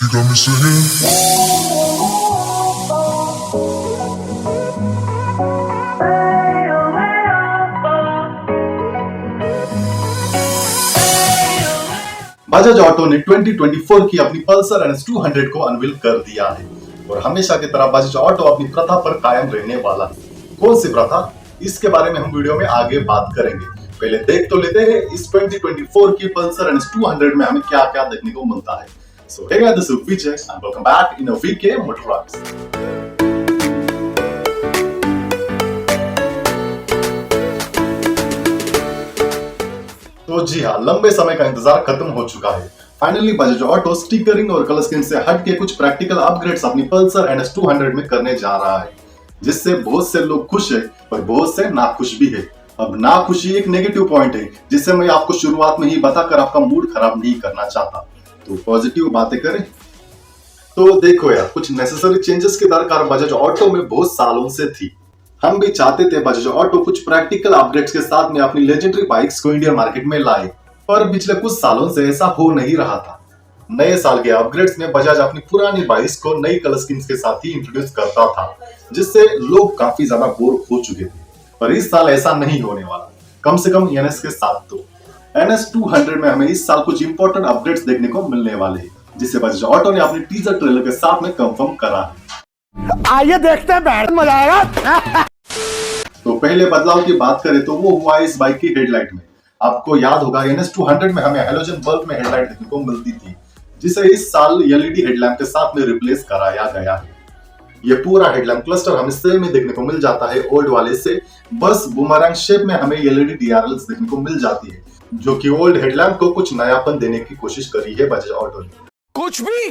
You got me singing. Bajaj auto ने 2024 की अपनी पल्सर NS 200 को अनवील कर दिया है और हमेशा की तरह बजाज ऑटो अपनी प्रथा पर कायम रहने वाला है। कौन सी प्रथा, इसके बारे में हम वीडियो में आगे बात करेंगे। पहले देख तो लेते हैं इस 2024 की पल्सर NS 200 में हमें क्या क्या देखने को मिलता है। So hey guys, this is Vijay and welcome back in a VK Motor Rocks। तो जी हाँ, लंबे समय का इंतजार खत्म हो चुका है। फाइनली बजाज ऑटो स्टिकरिंग और कलर स्कीम से हट के कुछ प्रैक्टिकल अपग्रेड्स अपनी पल्सर NS 200 में करने जा रहा है, जिससे बहुत से लोग खुश है और बहुत से नाखुश भी है। अब नाखुशी एक नेगेटिव पॉइंट है जिसे मैं आपको शुरुआत में ही बताकर आपका मूड खराब नहीं करना चाहता। तो पॉजिटिव बातें करें तो देखो यार, कुछ नेसेसरी चेंजेस की दरकार बजाज ऑटो में बहुत सालों से थी। हम भी चाहते थे बजाज ऑटो कुछ प्रैक्टिकल अपडेट्स के साथ में अपनी लेजेंडरी बाइक्स को इंडियन मार्केट में लाए, पर पिछले कुछ सालों से ऐसा हो नहीं रहा था। नए साल के अपग्रेड्स में बजाज अपनी पुरानी बाइक्स को नई कलर स्कीम्स के साथ ही इंट्रोड्यूस करता था, जिससे लोग काफी ज्यादा बोर हो चुके थे। पर इस साल ऐसा नहीं होने वाला, कम से कम NS के साथ। तो NS 200 में हमें इस साल कुछ इंपॉर्टेंट अपडेट्स देखने को मिलने वाले हैं, जिसे बजाज ऑटो ने अपनी टीजर ट्रेलर के साथ में कंफर्म करा है। आइए देखते हैं, बैठ मजा आएगा। तो पहले बदलाव की बात करें तो वो हुआ इस बाइक की हेडलाइट में। आपको याद होगा NS 200 में हमें हैलोजन बल्ब में हेडलाइट देखने को मिलती थी, जिसे इस साल LED हेडलैम्प के साथ में रिप्लेस कराया गया है। ये पूरा हेडलैम्प क्लस्टर हमें सेम ही देखने को मिल जाता है ओल्ड वाले से, बस बूमरैंग शेप में हमें LED DRLs देखने को मिल जाती है, जो कि ओल्ड हेडलैम्प को कुछ नयापन देने की कोशिश करी है बजाज ऑटो ने। कुछ भी।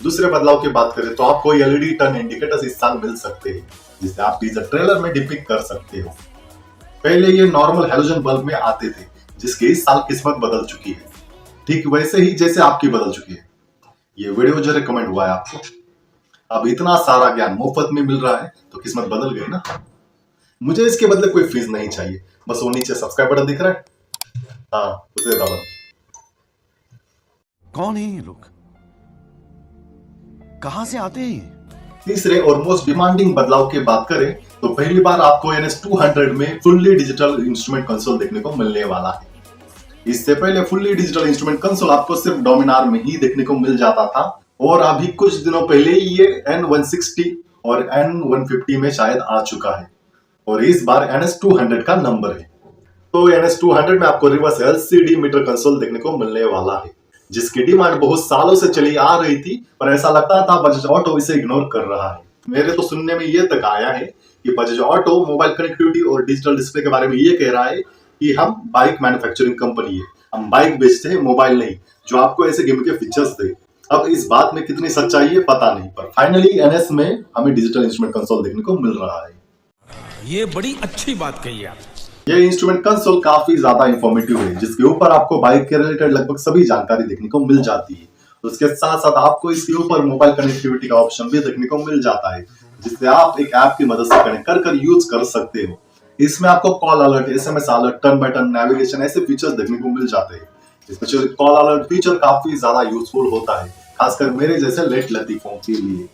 दूसरे बदलाव की बात करें तो आपको LED टर्न इंडिकेटर्स इस साल मिल सकते हैं, जिसे आप टीजर ट्रेलर में डिपिक्ट कर सकते हो। पहले ये नॉर्मल हैलोजन बल्ब में आते थे, जिसकी इस साल किस्मत बदल चुकी है, ठीक वैसे ही जैसे आपकी बदल चुकी है। ये वीडियो जो रिकमेंड हुआ है आपको, अब इतना सारा ज्ञान मुफ्त में मिल रहा है तो किस्मत बदल गई ना। मुझे इसके बदले कोई फीस नहीं चाहिए, बस वो नीचे सब्सक्राइब बटन दिख रहा है, हाँ उसे दबा। कौन है ये लोग, कहां से आते हैं? तीसरे और मोस्ट डिमांडिंग बदलाव की बात करें तो पहली बार आपको NS 200 में फुल्ली डिजिटल इंस्ट्रूमेंट कंसोल देखने को मिलने वाला है। इससे पहले फुल्ली डिजिटल इंस्ट्रूमेंट कंसोल आपको सिर्फ डोमिनार में ही देखने को मिल जाता था, और अभी कुछ दिनों पहले ये N160 और N150 में शायद आ चुका है, और इस बार NS 200 का नंबर है। तो NS 200 में आपको रिवर्स LCD मीटर कंसोल देखने को मिलने वाला है, जिसकी डिमांड बहुत सालों से चली आ रही थी, पर ऐसा लगता था बजाज ऑटो इसे इग्नोर कर रहा है। मेरे तो सुनने में ये तक आया है कि बजाज ऑटो मोबाइल कनेक्टिविटी और डिजिटल डिस्प्ले के बारे में ये कह रहा है कि हम बाइक मैन्युफैक्चरिंग कंपनी है, हम बाइक बेचते हैं, मोबाइल नहीं, जो आपको ऐसे गिमिक के फीचर्स दे। अब इस बात में कितनी सच्चाई है पता नहीं, पर फाइनली NS में हमें डिजिटल इंस्ट्रूमेंट कंसोल देखने को मिल रहा है। ये बड़ी अच्छी बात कही आप। ये इंस्ट्रूमेंट कंसोल काफी ज्यादा इंफॉर्मेटिव है, जिसके ऊपर आपको बाइक के रिलेटेड लगभग सभी जानकारी देखने को मिल जाती है। उसके साथ साथ आपको इसके ऊपर मोबाइल कनेक्टिविटी का ऑप्शन भी देखने को मिल जाता है, जिससे आप एक ऐप की मदद से कनेक्ट कर यूज कर सकते हो। इसमें आपको call alert, SMS alert, turn by turn navigation ऐसे फीचर्स देखने को मिल जाते हैं। स्पेशली कॉल अलर्ट फीचर काफी ज्यादा यूजफुल होता है, खासकर मेरे जैसे लेट लतीफों के लिए।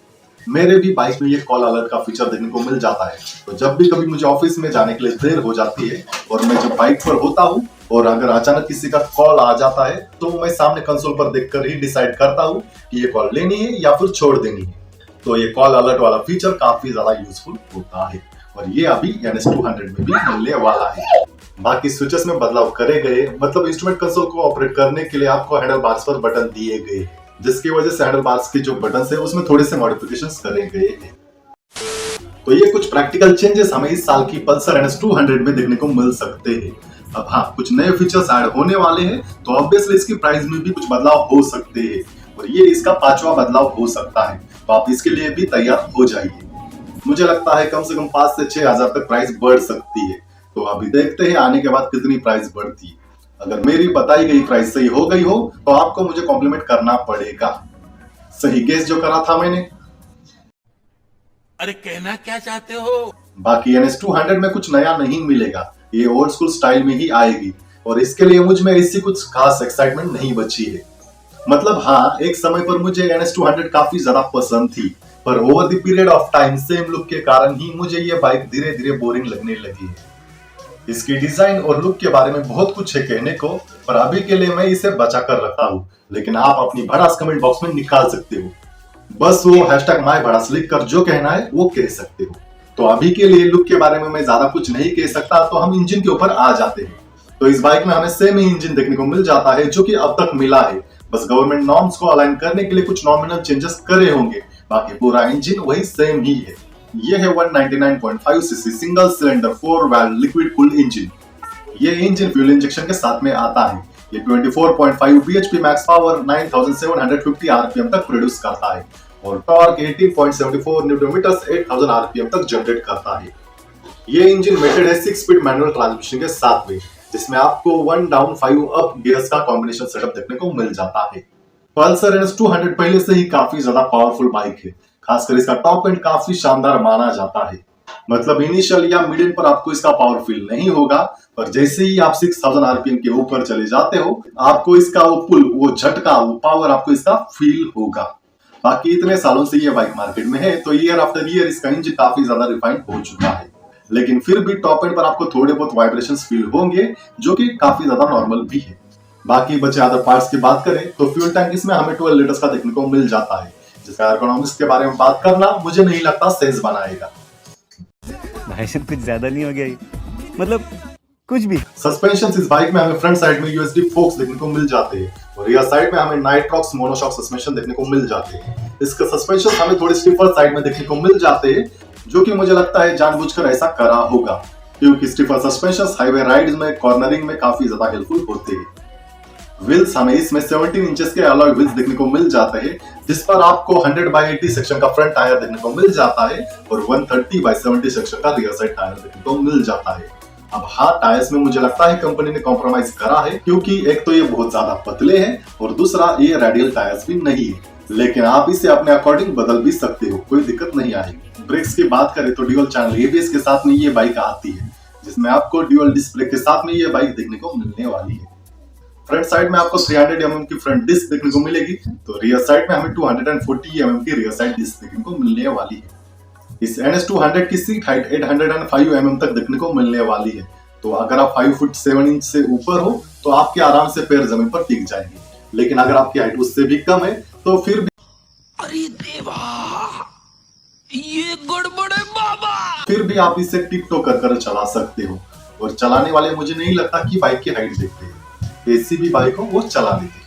मेरे भी बाइक में ये कॉल अलर्ट का फीचर देखने को मिल जाता है, तो जब भी कभी मुझे ऑफिस में जाने के लिए देर हो जाती है और मैं जब बाइक पर होता हूँ और अगर अचानक किसी का कॉल आ जाता है, तो मैं सामने कंसोल पर देखकर ही डिसाइड करता हूँ कि ये कॉल लेनी है या फिर छोड़ देनी है। तो ये कॉल अलर्ट वाला फीचर काफी ज्यादा यूजफुल होता है, और ये अभी NS 200 में भी मिलने वाला है। बाकी स्विचेस में बदलाव करे गए, मतलब इंस्ट्रूमेंट कंसोल को ऑपरेट करने के लिए आपको हैंडल बार्स पर बटन दिए गए, जिसकी वजह से हैंडल बार्स के जो बटन है उसमें थोड़े से मॉडिफिकेशंस करे गए हैं। तो ये कुछ प्रैक्टिकल चेंजेस हमें इस साल की पल्सर NS 200 में देखने को मिल सकते हैं। अब हाँ, कुछ नए फीचर्स ऐड होने वाले हैं, तो ऑब्वियसली इसकी प्राइस में भी कुछ बदलाव हो सकते हैं, और ये इसका 5वां बदलाव हो सकता है, तो आप इसके लिए भी तैयार हो जाइए। मुझे लगता है कम से कम 5 से 6 हजार तक प्राइस बढ़ सकती है, तो अभी देखते हैं आने के बाद कितनी प्राइस बढ़ती है। अगर मेरी बताई गई प्राइस सही हो गई हो तो आपको मुझे कॉम्प्लीमेंट करना पड़ेगा। सही गेस जो करा था मैंने। अरे कहना क्या चाहते हो? बाकी NS 200 में कुछ नया नहीं मिलेगा, ये ओल्ड स्कूल स्टाइल में ही आएगी, और इसके लिए मुझ में ऐसी कुछ खास एक्साइटमेंट नहीं बची है। मतलब हाँ, एक समय पर मुझे NS200 काफी ज्यादा पसंद थी, पर over the period of time same look के कारण ही मुझे ये बाइक धीरे धीरे बोरिंग लगने लगी है। इसकी डिजाइन और लुक के बारे में बहुत कुछ है कहने को, पर अभी के लिए मैं इसे बचा कर रखा हूँ, लेकिन आप अपनी भड़ास कमेंट बॉक्स में निकाल सकते हो। बस वो #myBhadas लिख कर जो कहना है वो कह सकते हो। तो अभी के लिए लुक के बारे में मैं ज्यादा कुछ नहीं कह सकता, तो हम इंजन के ऊपर आ जाते हैं। तो इस बाइक में हमें सेम ही इंजन देखने को मिल जाता है जो कि अब तक मिला है, बस गवर्नमेंट नॉर्म्स को अलाइन करने के लिए कुछ नॉमिनल चेंजेस करे होंगे, बाकी पूरा इंजन वही सेम ही है। ये है 199.5 CC single cylinder 4 valve liquid cooled engine. ये इंजन फ्यूल इंजेक्शन के साथ में आता है। ये 24.5 bhp मैक्स पावर 9750 आरपीएम तक प्रोड्यूस करता है और टॉर्क 18.74 न्यूटन मीटर 8000 आरपीएम तक जनरेट करता है। ये इंजन मेटेड है 6 स्पीड मैनुअल ट्रांसमिशन के साथ में, जिसमें आपको 1 डाउन 5 अप गियर्स का कॉम्बिनेशन सेटअप देखने को मिल जाता है। पल्सर NS200 पहले से ही काफी ज्यादा पावरफुल बाइक है, खासकर इसका टॉप एंड काफी शानदार माना जाता है। मतलब इनिशियल या मिडिल पर आपको इसका पावर फील नहीं होगा, पर जैसे ही आप 6000 आरपीएम के ऊपर चले जाते हो, आपको इसका वो पुल, वो झटका, वो पावर आपको इसका फील होगा। बाकी इतने सालों से ये बाइक मार्केट में है, तो ईयर आफ्टर ईयर इसका इंजन काफी ज्यादा रिफाइंड हो चुका है, लेकिन फिर भी टॉप एंड पर आपको थोड़े बहुत वाइब्रेशंस फील होंगे, जो कि काफी ज्यादा नॉर्मल भी है। बाकी बचे अदर पार्ट्स की बात करें तो फ्यूल टैंक इसमें हमें 12 लीटर्स का देखने को मिल जाता है, जिसका एर्गोनॉमिक्स के बारे में बात करना मुझे नहीं लगता सेंस बनाएगा। भाई साहब कुछ ज्यादा नहीं हो गया ये? मतलब कुछ भी। सस्पेंशन इस बाइक में हमें फ्रंट साइड में यूएसडी फोक्स देखने को मिल जाते हैं और रियर साइड में हमें नाइट्रॉक्स मोनोशॉक सस्पेंशन देखने को मिल जाते हैं। इसके सस्पेंशन हमें थोड़े स्टिफर साइड में देखने को मिल जाते हैं, जो कि मुझे लगता है जानबूझकर ऐसा करा होगा, क्योंकि स्टिफर सस्पेंशन हाईवे राइड्स में कॉर्नरिंग में काफी ज्यादा हेल्पफुल होते हैं। व्हील्स हमें इसमें 17 इंचेस के अलॉय व्हील्स देखने को मिल जाते हैं, जिस पर आपको 100/80 सेक्शन का फ्रंट टायर देखने को मिल जाता है और 130/70 सेक्शन का रियर साइड टायर देखने को मिल जाता है। अब हाँ, टायर्स में मुझे लगता है कंपनी ने कॉम्प्रोमाइज करा है, क्योंकि एक तो ये बहुत ज्यादा पतले हैं और दूसरा ये रेडियल टायर्स भी नहीं है, लेकिन आप इसे अपने अकॉर्डिंग बदल भी सकते हो, कोई दिक्कत नहीं आएगी। ब्रेक्स की बात करें तो ड्यूल चैनल एबीएस के साथ में ये बाइक आती है, जिसमें आपको ड्यूल डिस्क ब्रेक के साथ में ये बाइक देखने को मिलने वाली है। फ्रंट साइड में आपको 300 mm की फ्रंट डिस्क देखने को मिलेगी, तो रियर साइड में हमें 240 mm की रियर साइड डिस्क देखने को मिलने वाली है। इस NS200 की सीट हाइट 805 mm तक देखने को मिलने वाली है, तो अगर आप 5 फुट 7 इंच से ऊपर हो तो आपके आराम से पैर जमीन पर टिक जाएंगे, लेकिन अगर आपकी हाइट उससे भी कम है तो फिर भी अरे देवा, ये गड़बड़ है बाबा। फिर भी आप इसे टिप टो कर चला सकते हो, और चलाने वाले मुझे नहीं लगता कि बाइक की हाइट देखते हैं, ऐसी भी बाइक हो वो चला लेते हैं।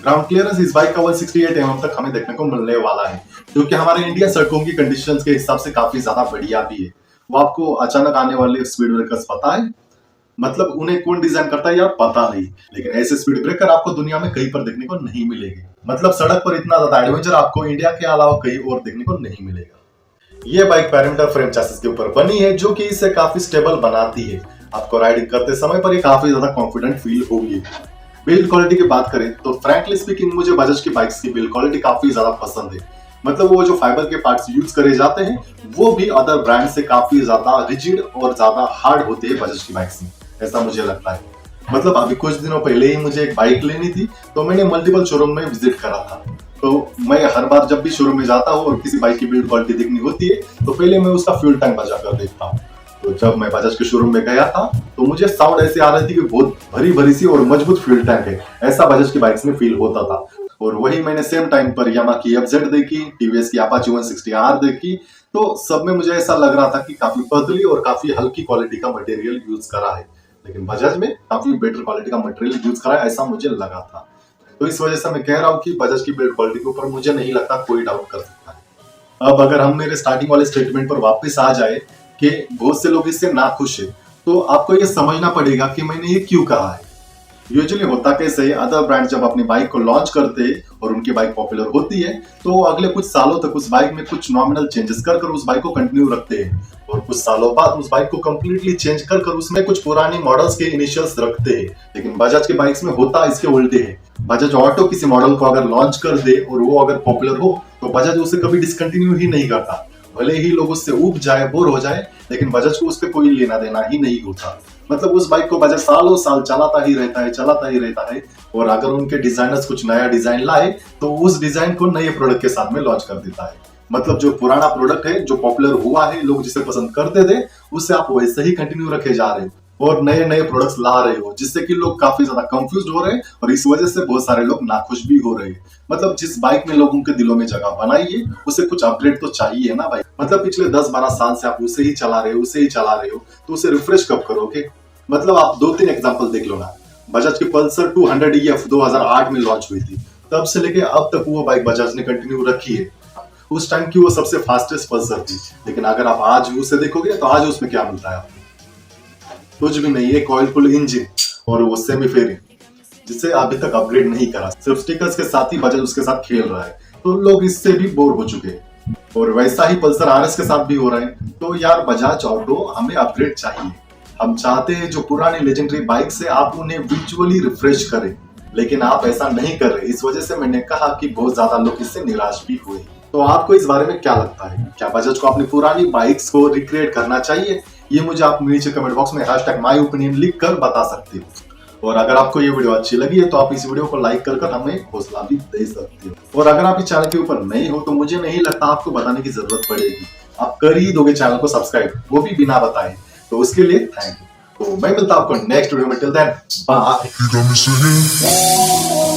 ग्राउंड क्लियरेंस इस बाइक का 168 mm तक हमें देखने को मिलने वाला है, क्योंकि हमारे इंडिया सड़कों की कंडीशंस के हिसाब से काफी ज्यादा बढ़िया भी है। वो आपको अचानक आने वाले स्पीड ब्रेकर्स पता है, मतलब उन्हें कौन डिजाइन करता है यार पता नहीं, लेकिन ऐसे स्पीड ब्रेकर आपको दुनिया में कहीं पर देखने को नहीं मिलेंगे। मतलब सड़क पर इतना ज्यादा एडवेंचर आपको इंडिया के अलावा कहीं और देखने को नहीं मिलेगा। ये बाइक पैरामीटर फ्रेम चैसिस के ऊपर बनी है, जो कि इसे काफी स्टेबल बनाती है। आपको राइडिंग करते समय पर ये काफी ज्यादा कॉन्फिडेंट फील होगी। बिल्ड क्वालिटी की बात करें तो फ्रैंकली स्पीकिंग मुझे बजाज की बाइक्स की बिल्ड क्वालिटी काफी ज्यादा पसंद है। मतलब वो जो फाइबर के पार्ट्स यूज करे जाते हैं वो भी अदर ब्रांड से काफी ज्यादा रिजिड और ज्यादा हार्ड होते हैं बजाज की बाइक्स में, ऐसा मुझे लगता है। मतलब अभी कुछ दिनों पहले ही मुझे एक बाइक लेनी थी, तो मैंने मल्टीपल शोरूम में विजिट करा था। तो मैं हर बार जब भी शोरूम में जाता हूँ और किसी बाइक की बिल्ड क्वालिटी देखनी होती है तो पहले मैं उसका फ्यूल टैंक बजा कर देखता हूँ। तो जब मैं बजाज के शोरूम में गया था तो मुझे साउंड ऐसे आ रही थी कि बहुत भरी भरी सी और मजबूत फ्यूल टैंक है, ऐसा बजाज की बाइक्स में फील होता था। और वही मैंने सेम टाइम पर यामा की FZ देखी, टीवीएस की अपाची 160R देखी, तो सब में मुझे ऐसा लग रहा था कि काफी पतली और काफी हल्की क्वालिटी का मटेरियल यूज करा है, लेकिन बजाज में काफी बेटर क्वालिटी का मटेरियल यूज करा है, ऐसा मुझे लगा था। तो इस वजह से मैं कह रहा हूँ कि बजाज की बिल्ड क्वालिटी के ऊपर मुझे नहीं लगता कोई डाउट कर सकता है। अब अगर हम मेरे स्टार्टिंग वाले स्टेटमेंट पर वापस आ जाए कि बहुत से लोग इससे ना खुश है, तो आपको ये समझना पड़ेगा कि मैंने ये क्यों कहा है। यूजुअली होता कैसे है, अदर ब्रांड जब अपनी बाइक को लॉन्च करते हैं और उनकी बाइक पॉपुलर होती है तो अगले कुछ सालों तक उस बाइक में कुछ नॉमिनल चेंजेस कर उस बाइक को कंटिन्यू रखते हैं, और कुछ सालों बाद उस बाइक को कंप्लीटली चेंज कर उसमें कुछ पुरानी मॉडल्स के इनिशियल्स रखते हैं। लेकिन बजाज के बाइक्स में होता इसके उल्टे है। बजाज ऑटो किसी मॉडल को अगर लॉन्च कर दे और वो अगर पॉपुलर हो तो बजाज उसे कभी डिसकंटिन्यू ही नहीं करता, भले ही लोग उससे ऊब जाए, बोर हो जाए, लेकिन बजाज को उस पर कोई लेना देना ही नहीं होता। मतलब उस बाइक को बजाज सालों साल चलाता ही रहता है। और अगर उनके डिजाइनर्स कुछ नया डिजाइन लाए तो उस डिजाइन को नए प्रोडक्ट के साथ में लॉन्च कर देता है। मतलब जो पुराना प्रोडक्ट है, जो पॉपुलर हुआ है, लोग जिसे पसंद करते थे, उससे आप वैसे ही कंटिन्यू रखे जा रहे हो और नए नए प्रोडक्ट्स ला रहे हो, जिससे कि लोग काफी ज्यादा कंफ्यूज हो रहे हैं और इस वजह से बहुत सारे लोग नाखुश भी हो रहे हैं। मतलब जिस बाइक ने लोगों के दिलों में जगह बनाई है, उसे कुछ अपग्रेड तो चाहिए ना भाई। मतलब पिछले 10-12 साल से आप उसे ही चला रहे हो, तो उसे रिफ्रेश कब करोगे? मतलब आप 2-3 एग्जांपल देख लो ना। बजाज की पल्सर 200 EF 2008 में लॉन्च हुई थी, तब से लेके अब तक वो बाइक बजाज ने कंटिन्यू रखी है। उस टाइम की वो सबसे फास्टेस्ट पल्सर थी, लेकिन अगर आप आज उसे देखोगे तो आज उसमें क्या मिलता है आपको? कुछ भी नहीं, एक ऑयल कूल्ड इंजन और वो सेमी फेयरिंग, जिसे अभी तक अपग्रेड नहीं करा। सिर्फ स्टिकर्स के साथ ही बजाज उसके साथ खेल रहा है, तो लोग इससे भी बोर हो चुके हैं। और वैसा ही पल्सर RS के साथ भी हो रहा है। तो यार बजाज ऑटो, हमें अपग्रेड चाहिए। हम चाहते हैं जो पुरानी लेजेंडरी बाइक से आप उन्हें विजुअली रिफ्रेश करें, लेकिन आप ऐसा नहीं कर रहे। इस वजह से मैंने कहा कि बहुत ज्यादा लोग इससे निराश भी हुए। तो आपको इस बारे में क्या लगता है? क्या बजाज को अपनी पुरानी बाइक्स को रिक्रिएट करना चाहिए? ये मुझे आप नीचे कमेंट बॉक्स में #myopinion लिख कर बता सकते हो। और अगर आपको ये वीडियो अच्छी लगी है तो आप इस वीडियो को लाइक कर हमें हौसला भी दे सकते हो। और अगर आप इस चैनल के ऊपर नए हो तो मुझे नहीं लगता आपको बताने की जरूरत पड़ेगी, आप कर ही दोगे चैनल को सब्सक्राइब, वो भी बिना बताए। तो उसके लिए थैंक यू। तो मैं मिलता हूं आपको नेक्स्ट वीडियो में। Till then bye. You got me singing.